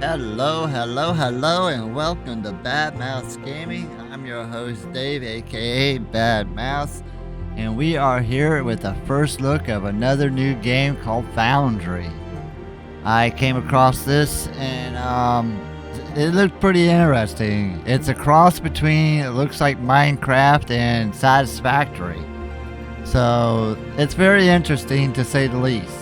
Hello, hello, hello, and welcome to Bad Mouse Gaming. I'm your host, Dave, aka Bad Mouse, and we are here with the first look of another new game called Foundry. I came across this and it looked pretty interesting. It's a cross between, it looks like Minecraft and Satisfactory. So it's very interesting to say the least.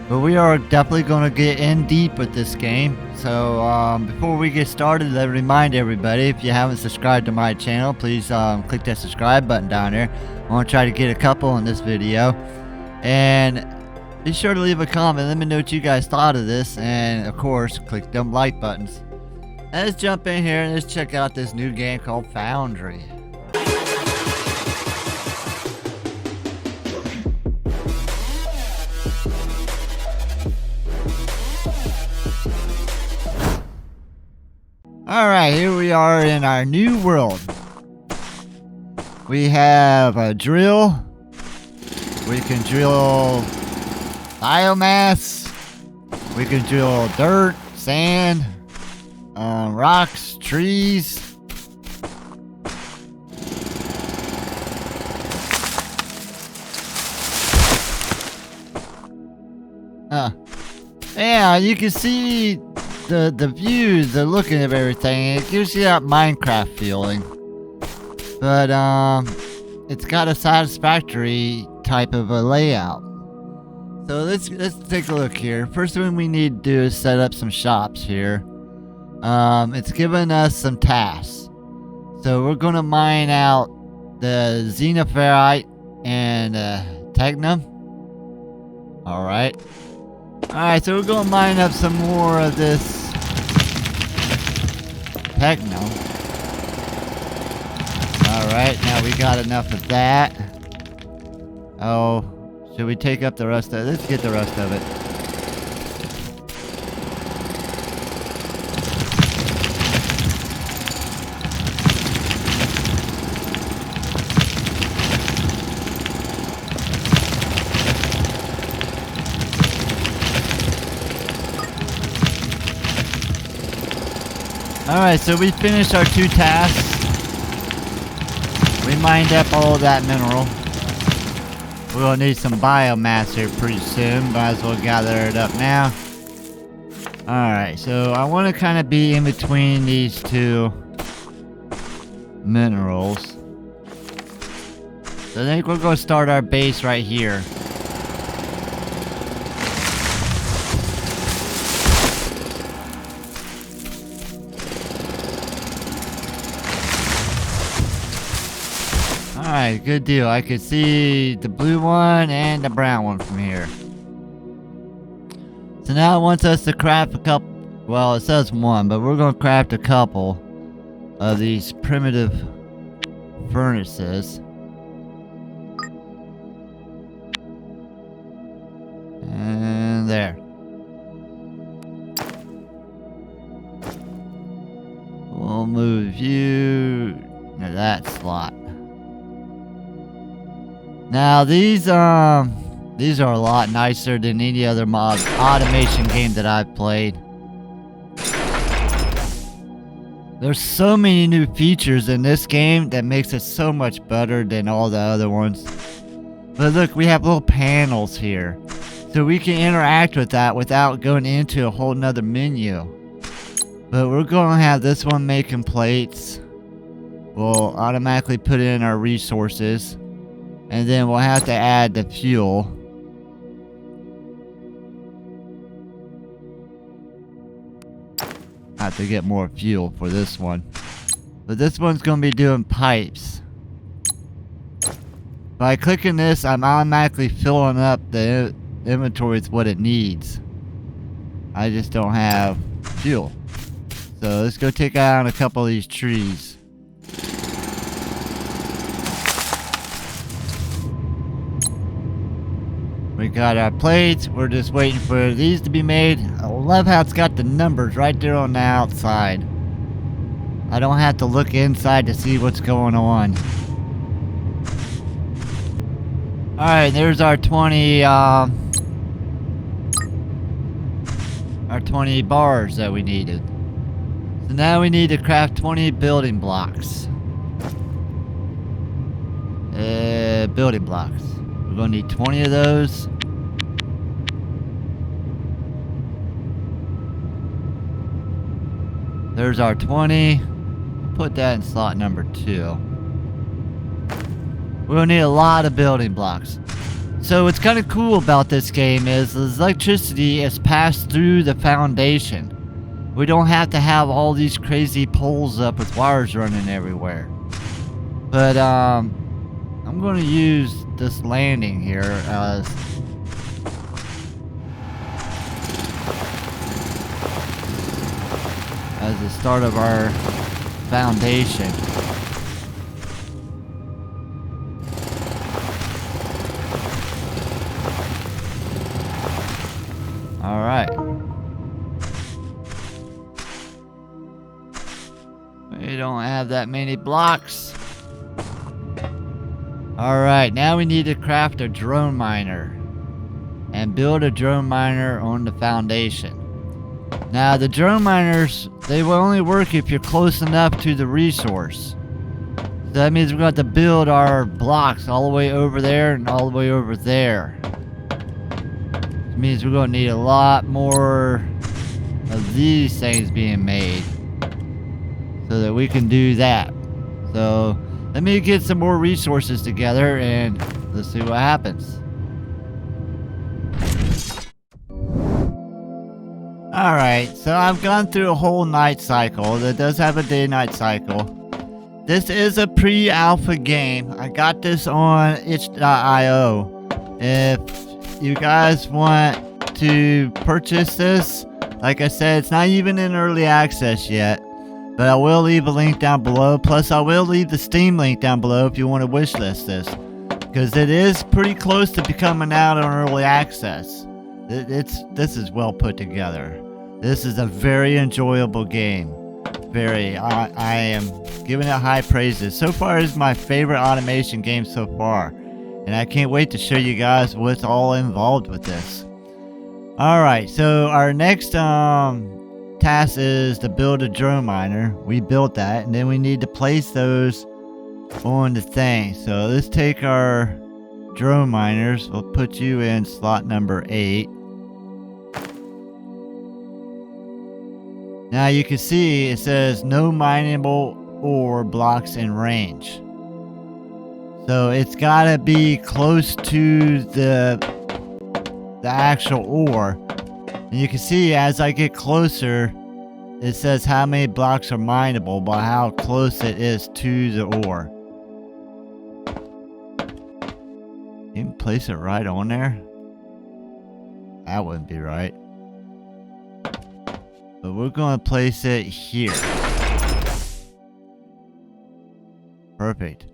But we are definitely going to get in deep with this game. So before we get started, let me remind everybody, if you haven't subscribed to my channel, please click that subscribe button down there. I want to try to get a couple in this video. And be sure to leave a comment. Let me know what you guys thought of this. And of course, click them like buttons. And let's jump in here and let's check out this new game called Foundry. Alright, here we are in our new world. We have a drill. We can drill biomass. We can drill dirt, sand, rocks, trees. Yeah, you can see the views, the looking of everything. It gives you that Minecraft feeling, but it's got a satisfactory type of a layout. So let's take a look here. First thing we need to do is set up some shops here. It's giving us some tasks, so we're gonna mine out the xenoferrite and technum. Alright, so we're going to mine up some more of this techno. Alright, now we got enough of that. Oh, should we take up the rest of it? Let's get the rest of it. Alright, so we finished our 2 tasks. We mined up all of that mineral. We're gonna need some biomass here pretty soon. Might as well gather it up now. Alright, so I want to kind of be in between these 2 minerals. So I think we're gonna start our base right here. Alright, good deal. I can see the blue one and the brown one from here. So now it wants us to craft a couple. Well, it says 1, but we're going to craft a couple of these primitive furnaces. And there. We'll move you to that slot. Now these are a lot nicer than any other mod automation game that I've played. There's so many new features in this game that makes it so much better than all the other ones. But look, we have little panels here, so we can interact with that without going into a whole nother menu. But we're gonna have this one making plates. We'll automatically put in our resources. And then we'll have to add the fuel. Have to get more fuel for this one. But this one's going to be doing pipes. By clicking this, I'm automatically filling up the inventory with what it needs. I just don't have fuel. So let's go take out a couple of these trees. We got our plates. We're just waiting for these to be made. I love how it's got the numbers right there on the outside. I don't have to look inside to see what's going on. Alright, there's our 20 our our 20 bars that we needed. So now we need to craft 20 building blocks. Building blocks. We're gonna need 20 of those. There's our 20. Put that in slot number 2. We're gonna need a lot of building blocks. So what's kind of cool about this game is the electricity is passed through the foundation. We don't have to have all these crazy poles up with wires running everywhere. But I'm gonna use this landing here as the start of our foundation. All right. We don't have that many blocks. All right, now we need to craft a drone miner and build a drone miner on the foundation. Now the drone miners, they will only work if you're close enough to the resource. So that means we're going to have to build our blocks all the way over there and all the way over there. It means we're going to need a lot more of these things being made so that we can do that. So let me get some more resources together and let's see what happens. Alright, so I've gone through a whole night cycle. That does have a day-night cycle. This is a pre-alpha game. I got this on itch.io. If you guys want to purchase this, like I said, it's not even in early access yet. But I will leave a link down below. Plus, I will leave the Steam link down below if you want to wishlist this. Because it is pretty close to becoming out on early access. This is well put together. This is a very enjoyable game. Very. I am giving it high praises. So far, it's my favorite automation game so far. And I can't wait to show you guys what's all involved with this. Alright, so our next task is to build a drone miner. We built that, and then we need to place those on the thing. So let's take our drone miners. We'll put you in slot number 8. Now you can see it says no mineable ore blocks in range. So it's gotta be close to the actual ore. And you can see as I get closer, it says how many blocks are mineable by how close it is to the ore. You can place it right on there. That wouldn't be right. But we're going to place it here. Perfect.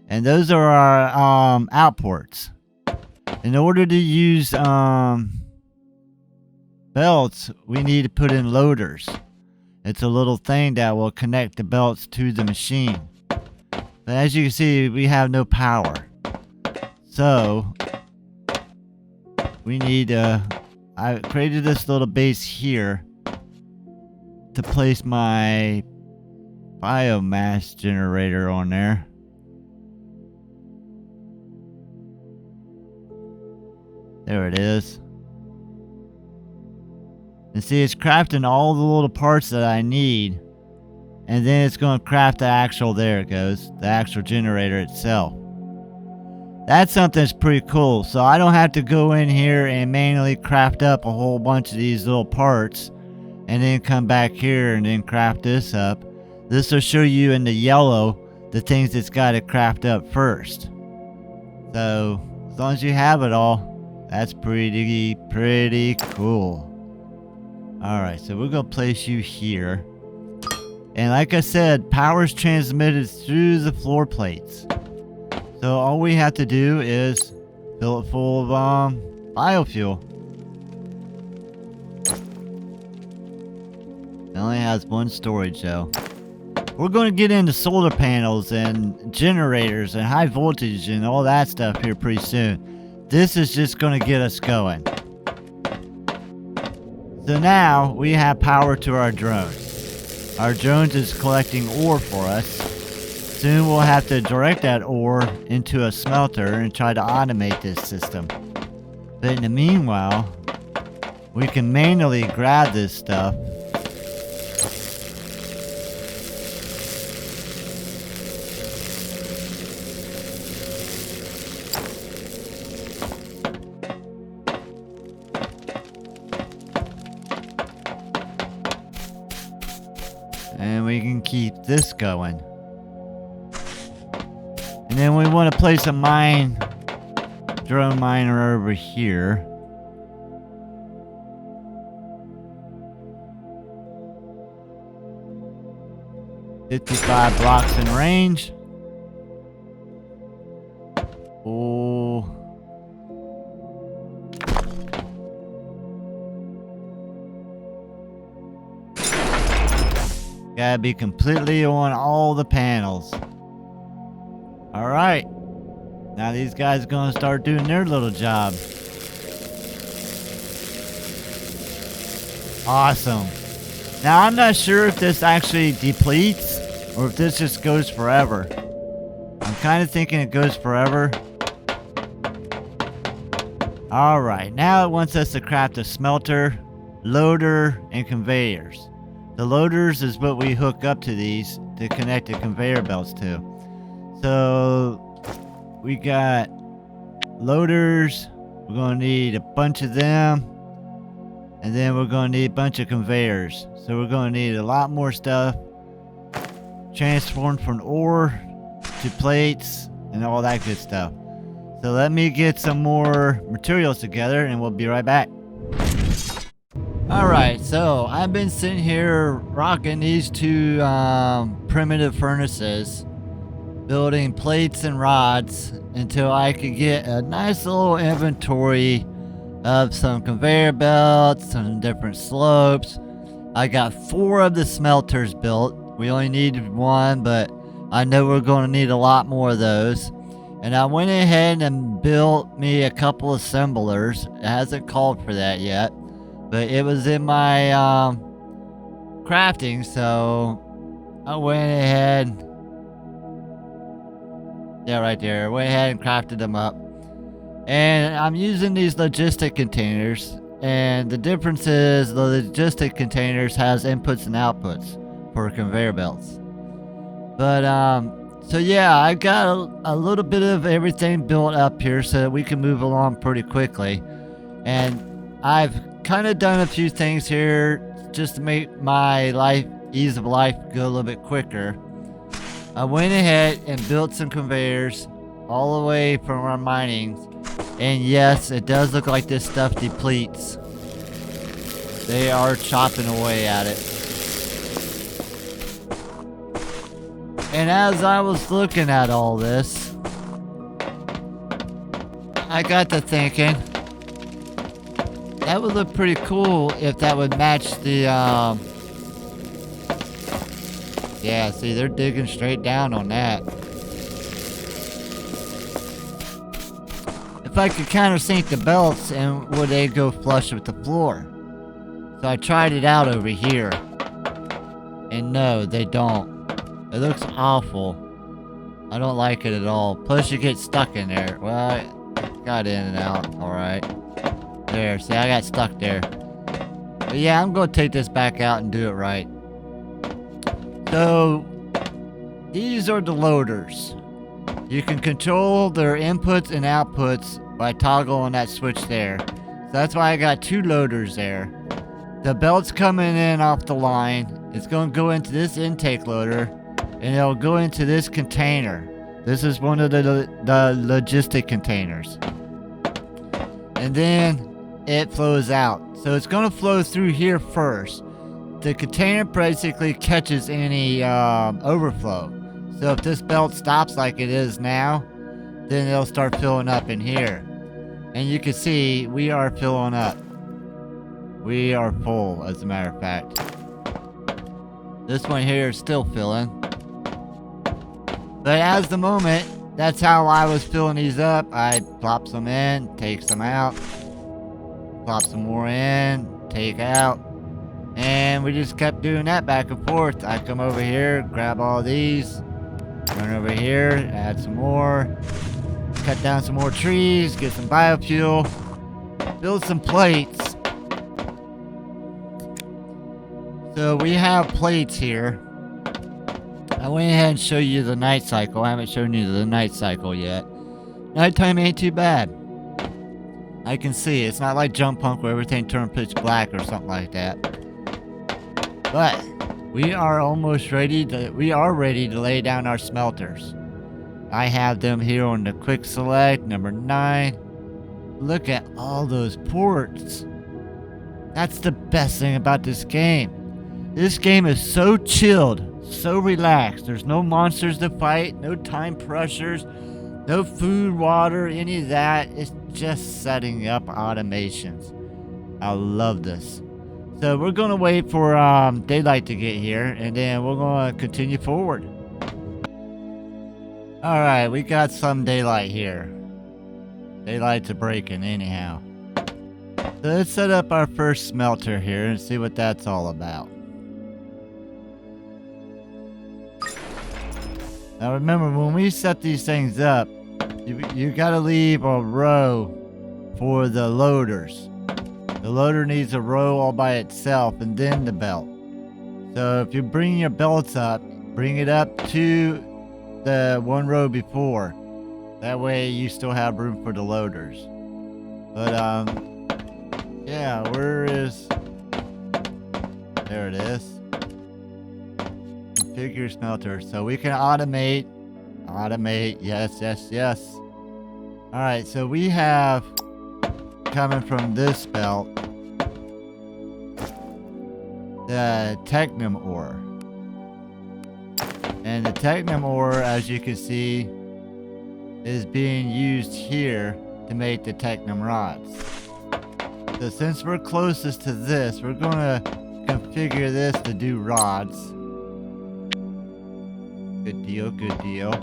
And those are our outports. In order to use belts, we need to put in loaders. It's a little thing that will connect the belts to the machine. But as you can see, we have no power. So we need I created this little base here to place my biomass generator on there. There it is. And see, it's crafting all the little parts that I need. And then it's going to craft the actual, there it goes, the actual generator itself. That's something that's pretty cool. So I don't have to go in here and manually craft up a whole bunch of these little parts. And then come back here and then craft this up. This will show you in the yellow the things it's got to craft up first. So as long as you have it all, that's pretty cool. Alright, so we're going to place you here. And like I said, power is transmitted through the floor plates. So all we have to do is fill it full of biofuel. It only has one storage though. We're going to get into solar panels and generators and high voltage and all that stuff here pretty soon. This is just going to get us going. So now we have power to our drones. Our drones is collecting ore for us. Soon we'll have to direct that ore into a smelter and try to automate this system. But in the meanwhile, we can manually grab this stuff. And we can keep this going. And then we want to place a drone miner over here. "55 blocks in range." Oh. Gotta be completely on all the panels. Alright. Now these guys are gonna start doing their little job. Awesome. Now I'm not sure if this actually depletes or if this just goes forever. I'm kind of thinking it goes forever. Alright, now it wants us to craft a smelter, loader, and conveyors. The loaders is what we hook up to these to connect the conveyor belts to. So we got loaders. We're going to need a bunch of them. And then we're going to need a bunch of conveyors. So we're going to need a lot more stuff. Transformed from ore to plates and all that good stuff. So let me get some more materials together and we'll be right back. Alright, so I've been sitting here rocking these two primitive furnaces, building plates and rods until I could get a nice little inventory of some conveyor belts, some different slopes. I got 4 of the smelters built. We only needed 1, but I know we're going to need a lot more of those. And I went ahead and built me a couple of assemblers. It hasn't called for that yet, but it was in my crafting, so I went ahead. Yeah, right there. I went ahead and crafted them up. And I'm using these logistic containers. And the difference is the logistic containers has inputs and outputs for conveyor belts. But, so yeah, I got a little bit of everything built up here so that we can move along pretty quickly. And I've kind of done a few things here just to make my ease of life go a little bit quicker. I went ahead and built some conveyors all the way from our mining. And yes, it does look like this stuff depletes. They are chopping away at it. And as I was looking at all this, I got to thinking, that would look pretty cool if that would match the, yeah, see, they're digging straight down on that. If I could countersink the belts, and would they go flush with the floor? So I tried it out over here. And no, they don't. It looks awful. I don't like it at all. Plus you get stuck in there. Well, I got in and out. Alright. There, see, I got stuck there. But yeah, I'm going to take this back out and do it right. So, these are the loaders. You can control their inputs and outputs by toggling that switch there. So that's why I got 2 loaders there. The belt's coming in off the line. It's going to go into this intake loader, and it'll go into this container. This is one of the logistic containers. And then it flows out. So it's going to flow through here first. The container basically catches any overflow. So if this belt stops like it is now, then it'll start filling up in here. And you can see we are filling up. We are full, as a matter of fact. This one here is still filling. But as the moment, that's how I was filling these up. I plop some in, take some out. Plop some more in, take out. And we just kept doing that back and forth. I come over here, grab all these, run over here, add some more, cut down some more trees, get some biofuel, build some plates. So we have plates here. I went ahead and showed you the night cycle. I haven't shown you the night cycle yet. Nighttime ain't too bad. I can see it's not like Jump Punk where everything turned pitch black or something like that. But we are almost ready to lay down our smelters. I have them here on the quick select, number 9. Look at all those ports. That's the best thing about this game. This game is so chilled, so relaxed. There's no monsters to fight, no time pressures, no food, water, any of that. It's just setting up automations. I love this. So we're going to wait for daylight to get here, and then we're going to continue forward. Alright, we got some daylight here. Daylight's breaking anyhow. So let's set up our first smelter here and see what that's all about. Now remember, when we set these things up, you gotta leave a row for the loaders. The loader needs a row all by itself and then the belt. So if you bring your belts up, bring it up to the one row before. That way you still have room for the loaders. But yeah, where is... There it is. Configure smelter. So we can automate. Automate. Yes, yes, yes. Alright, so we have coming from this belt the Technum ore. And the Technum ore, as you can see, is being used here to make the Technum rods. So since we're closest to this, we're going to configure this to do rods. Good deal, good deal.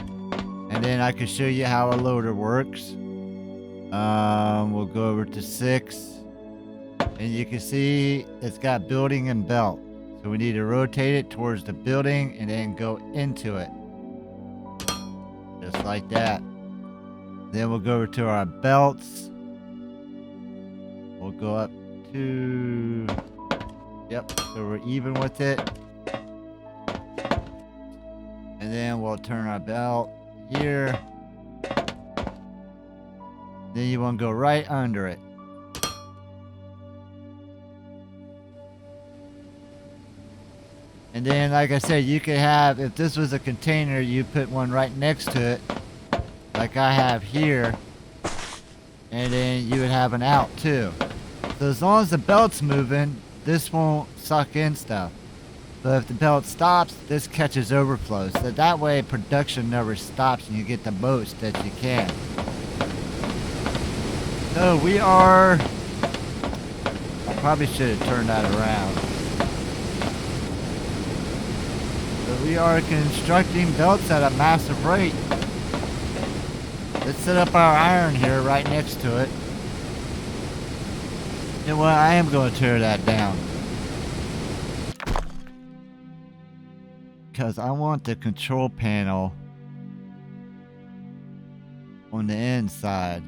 And then I can show you how a loader works. We'll go over to 6. And you can see it's got building and belt. So we need to rotate it towards the building and then go into it. Just like that. Then we'll go over to our belts. We'll go up to... Yep, so we're even with it. And then we'll turn our belt here. Then you want to go right under it. And then, like I said, you could have, if this was a container, you put one right next to it, like I have here, and then you would have an out too. So as long as the belt's moving, this won't suck in stuff. But if the belt stops, this catches overflow. So that way production never stops and you get the most that you can. So we are... I probably should have turned that around. So we are constructing belts at a massive rate. Let's set up our iron here right next to it. You know what? I am going to tear that down. Because I want the control panel on the inside.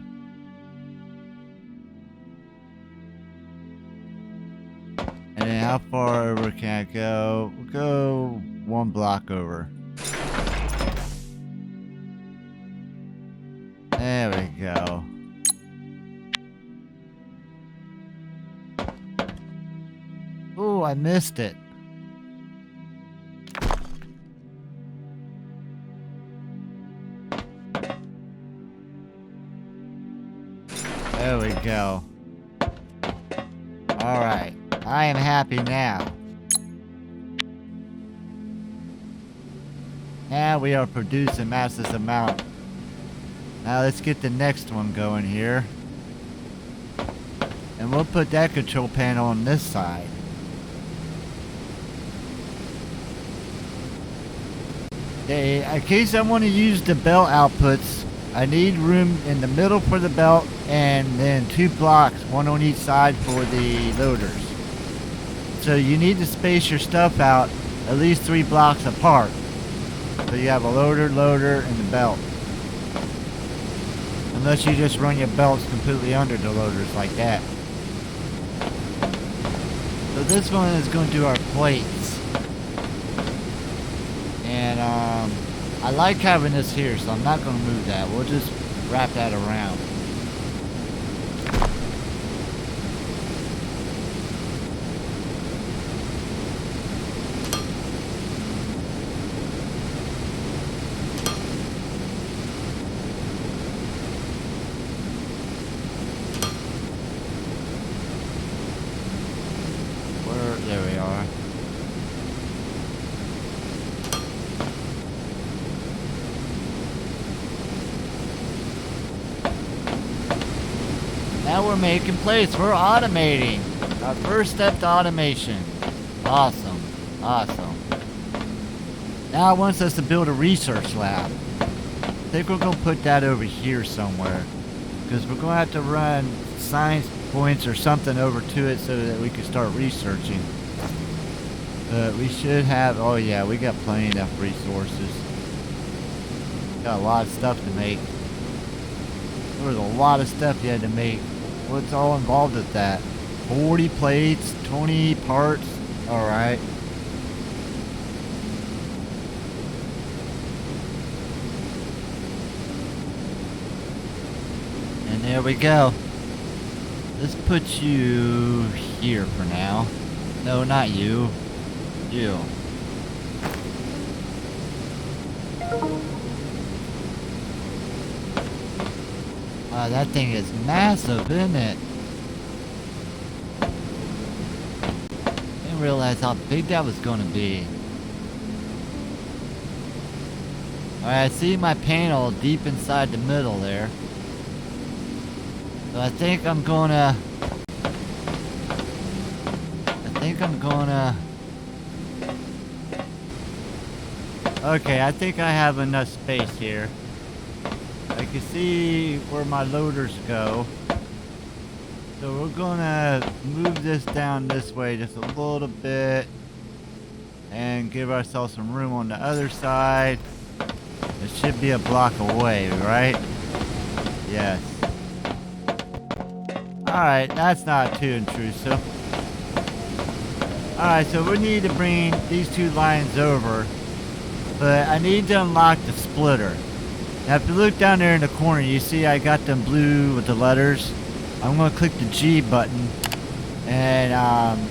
And then how far over can I go? We'll go 1 block over. There we go. Ooh, I missed it. There we go. Alright, I am happy now. Now we are producing massive amount. Now let's get the next one going here. And we'll put that control panel on this side. Okay, in case I want to use the belt outputs, I need room in the middle for the belt and then 2 blocks, one on each side for the loaders. So you need to space your stuff out at least 3 blocks apart. So you have a loader, and a belt. Unless you just run your belts completely under the loaders like that. So this one is going to do our plates. And I like having this here, so I'm not going to move that. We'll just wrap that around. There we are. Now we're making plates. We're automating. Our first step to automation. Awesome. Awesome. Now it wants us to build a research lab. I think we're going to put that over here somewhere. Because we're going to have to run science points or something over to it so that we can start researching. We should have, oh yeah, we got plenty enough resources. Got a lot of stuff to make. There was a lot of stuff you had to make. What's all involved with that? 40 plates, 20 parts, alright. And there we go. Let's put you here for now. No, not you. You. Wow, that thing is massive, isn't it? Didn't realize how big that was going to be. Alright, I see my panel deep inside the middle there. So I think I'm gonna... Okay, I think I have enough space here. I can see where my loaders go. So we're gonna move this down this way just a little bit. And give ourselves some room on the other side. It should be a block away, right? Yes. Alright, that's not too intrusive. Alright, so we need to bring these two lines over. But I need to unlock the splitter. Now if you look down there in the corner, you see I got them blue with the letters. I'm going to click the G button. And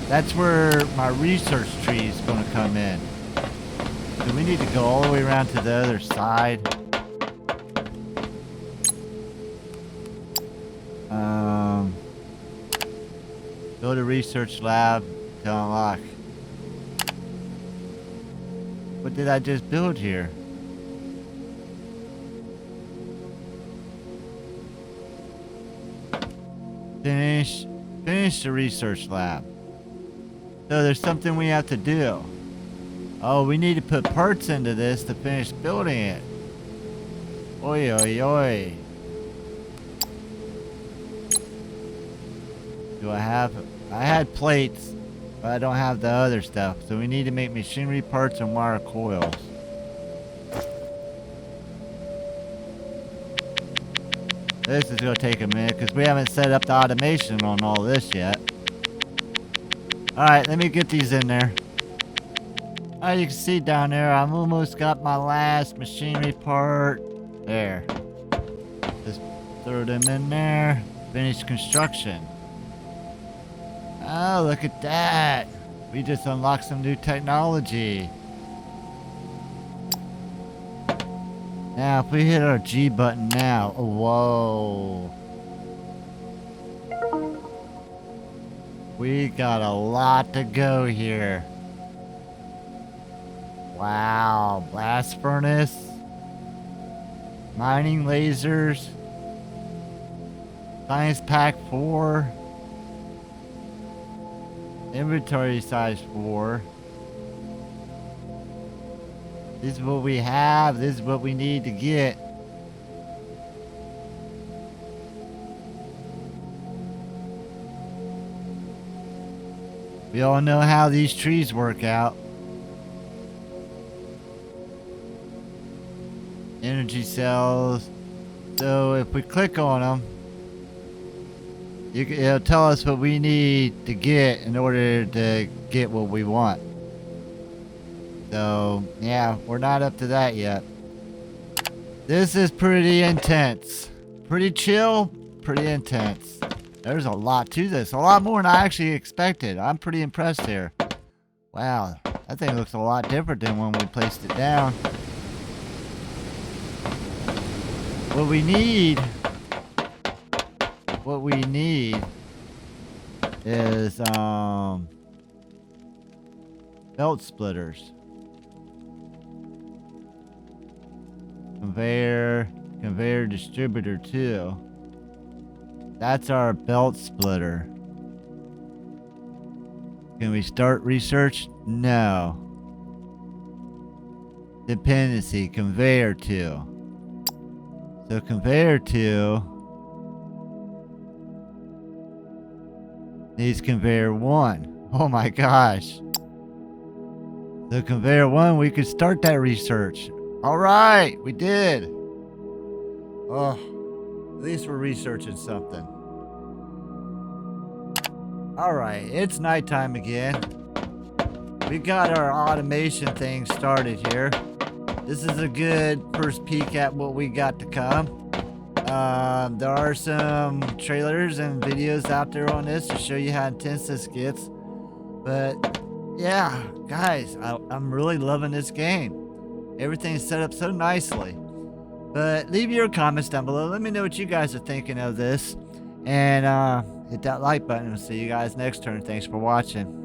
that's where my research tree is going to come in. So we need to go all the way around to the other side. Go to research lab to unlock. What did I just build here? Finish the research lab. So there's something we have to do. Oh, we need to put parts into this to finish building it. Oi, oi, oi. Do I had plates, but I don't have the other stuff. So we need to make machinery parts and wire coils. This is going to take a minute because we haven't set up the automation on all this yet. Alright, let me get these in there. Alright, you can see down there, I've almost got my last machinery part. There. Just throw them in there. Finish construction. Oh, look at that. We just unlocked some new technology. Now, if we hit our G button now, oh, whoa. We got a lot to go here. Wow, blast furnace. Mining lasers. Science pack 4. Inventory size 4. This is what we have. This is what we need to get. We all know how these trees work out. Energy cells. So if we click on them, it'll tell us what we need to get in order to get what we want. So yeah, we're not up to that yet. This is pretty intense. Pretty chill, pretty intense. There's a lot to this. A lot more than I actually expected. I'm pretty impressed here. Wow, that thing looks a lot different than when we placed it down. What we need is belt splitters. Conveyor distributor 2. That's our belt splitter. Can we start research? No. Dependency, conveyor 2. So conveyor 2 needs conveyor 1. Oh my gosh. So conveyor 1, we could start that research. Alright, we did. Oh, at least we're researching something. Alright, it's nighttime again. We got our automation thing started here. This is a good first peek at what we got to come. There are some trailers and videos out there on this to show you how intense this gets. But yeah, guys, I'm really loving this game. Everything's set up so nicely. But leave your comments down below. Let me know what you guys are thinking of this. And hit that like button. We'll see you guys next turn. Thanks for watching.